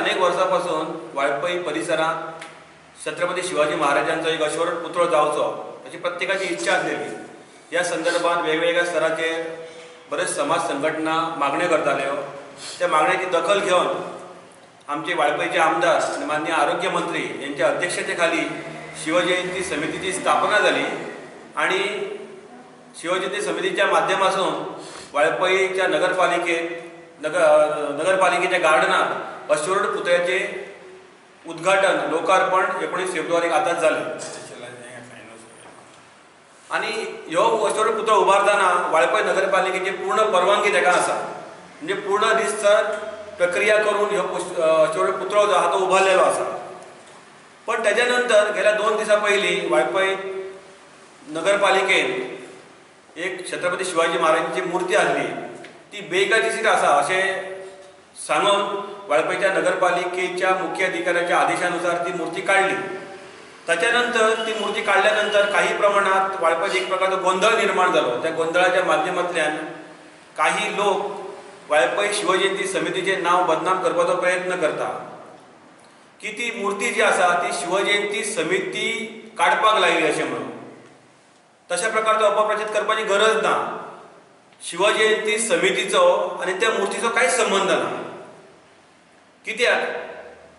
अनेक वर्षापासून वाळपई परिसरात छत्रपती शिवाजी महाराजांचा एक अश्वरोड पुतळो जावचो अशी प्रत्येकाची इच्छा असलेली। या संदर्भात वेगवेगळ्या स्तराचे बरेच समाज संघटना मागण्या करताल्यो। त्या मागण्याची दखल घेऊन आमचे वाळपईचे आमदार आणि माननीय आरोग्य मंत्री यांच्या अध्यक्षतेखाली शिवजयंती समितीची स्थापना झाली आणि शिवजयंती समितीच्या माध्यमातून वाळपईच्या नगरपालिकेच्या गार्डनात अश्वरोड पुतळ्याचे उद्घाटन लोकार्पण 19 फेब्रुवारी आताच झाले। आणि ह्यो अश्वरोड पुतळो उभारताना वाळपई नगरपालिकेची पूर्ण परवानगी तेका आसा, म्हणजे पूर्ण रितसर प्रक्रिया करून ह्यो अश्वरोड पुतळो जो आहा तो उभारलेलो आसा। पण त्याच्यानंतर गेल्या 2 दिवसा पयलीं वाळपई नगरपालिकेन एक छत्रपती शिवाजी महाराजांची मूर्ती आणली, ती बेकायदेशीर आसा अशें सांगून वाळपईच्या नगरपालिकेच्या मुख्य अधिकाऱ्याच्या आदेशानुसार ती मूर्ती काढली। त्याच्यानंतर ती मूर्ती काढल्यानंतर काही प्रमाणात वाळपईत एक प्रकारचा गोंधळ निर्माण झालो। त्या गोंधळाच्या माध्यमांतल्यान काही लोक वाळपई शिवजयंती समितीचे नाव बदनाम करपाचो प्रयत्न करता की ती मूर्ती जी आसा ती शिवजयंती समिती काडपाक लायली अशें म्हणून। तशा प्रकारचो अपप्रचार करपाची गरज ना। शिवजयंती समितीचो आणि त्या मूर्तीचो कांयच संबंध ना। कित्याक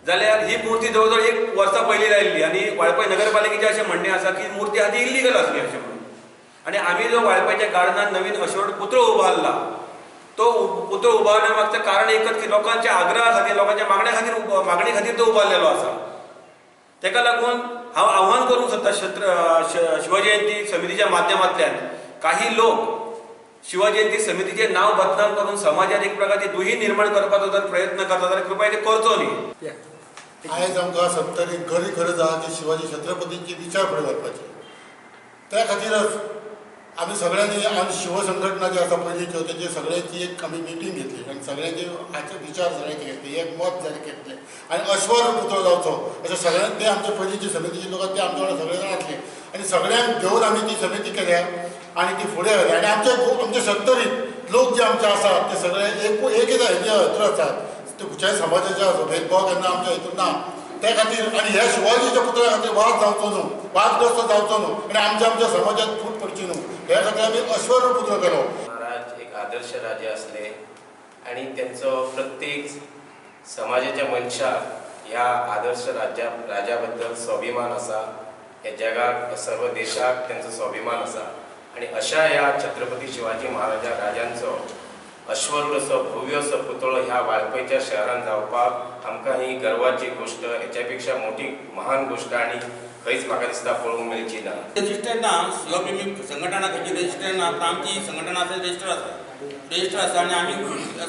जाल्यार ही मूर्ती जवळजवळ 1 वर्सा पयलीं लायिल्ली आणि वाळपई नगरपालिकेचे अशें म्हणणें आसा की मूर्ती आधी इल्लीगल आसली अशें म्हणून। आणि आमी जो वाळपईच्या गार्डनात नवीन अश्वरोड पुतळो उबारला तो पुतळो उबारण्या मागचं कारण एकच की लोकांच्या आग्रहा खातीर लोकांच्या मागणी खातीर तो उबारलेलो आसा। तेका लागून हांव आव्हान करूंक सोदता शिवजयंती समितीच्या माध्यमांतल्यान काही लोक शिवजयंती समितीचे नाव बदनाम करून समाजात एक प्रकारची दुही निर्माण करपाचो जर प्रयत्न करता जाल्यार कृपया ते करचो न्ही। आयज आमकां सत्तरी खरी गरज आहा की शिवाजी छत्रपतींची विचार फुडें व्हरपाची। त्या खातीरच आमी सगळ्यांनी आमी शिवसंघटना जी आसा पयलींच्यो तेजे सगळ्यांची एक आमी मिटींग घेतली आणि सगळ्यांचे हाचे विचार सगळ्यांचे घेतले, एक मत जारी केलें आणि अश्वरोड पुतळो जावचो अशें सगळ्यांक ते आमचे पयलींचे समितीचे लोक ते आमचे वांगडा सगळे जाण आसले आणि सगळ्यांक घेवन आमी ती समिती केल्या आणि ती फुडें व्हरली। आणि आमचे सत्तरीत लोक जे आमचे आसात ते सगळे एक हातूर आसात, ते खंयच्याय समाजाचे आसा, भेदभाव केन्ना आमच्या हितून ना। त्या खातीर आणि ह्या शिवाजीच्या पुतळ्या खातीर वाद जावचो न्हू, वादग्रस्त जावचो न्हू आणि आमच्या समाजात फूट पडची न्हू, ह्या खातीर आमी अश्वरोड पुतळो केलो। महाराज एक आदर्श राजा असले आणि त्यांचो प्रत्येक समाजाच्या मनशाक ह्या आदर्श राजाबद्दल स्वाभिमान आसा। हे जगाक सर्व देशाक त्यांचो स्वाभिमान आसा आणि अशा ह्या छत्रपती शिवाजी महाराजा राजांचो अश्वरोड असो भव्य असो पुतळो ह्या वाळपईच्या शहरात जावपाक आमकां ही गर्वाची गोष्ट, हेच्यापेक्षा मोठी महान गोष्ट आणि खंयच म्हाका दिसता पळोवंक मेळची ना। रजिस्टर ना, शिवप्रेमी संघटना खंयची रजिस्टर ना, तर आमची संघटना आसा रजिस्टर आसा आणि आमी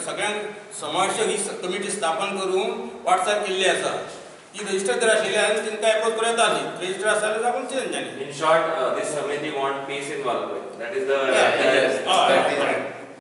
सगळ्यांक समावेशक ही कमिटी स्थापन करून वाटचाल केल्ली आसा। ती रजिस्टर जर आशिल्ल्यान तांकां एप्रोच करता आसली, रजिस्टर आसा जाल्यार आपण चेंज जाली। In short, this committee want peace in Valpur. That is the